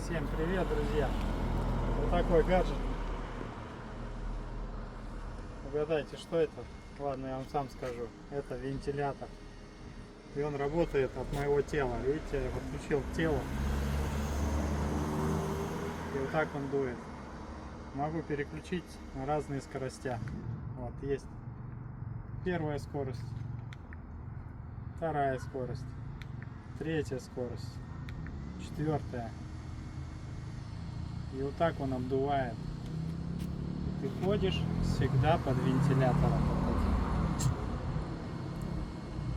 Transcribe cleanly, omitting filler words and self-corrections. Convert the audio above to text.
Всем привет, друзья! Вот такой гаджет. Угадайте, что это? Ладно, я вам сам скажу. Это вентилятор. И он работает от моего тела. Видите, я подключил к телу. И вот так он дует. Могу переключить на разные скоростя. Вот есть первая скорость, вторая скорость, третья скорость, четвертая. И вот так он обдувает. И ты ходишь всегда под вентилятором.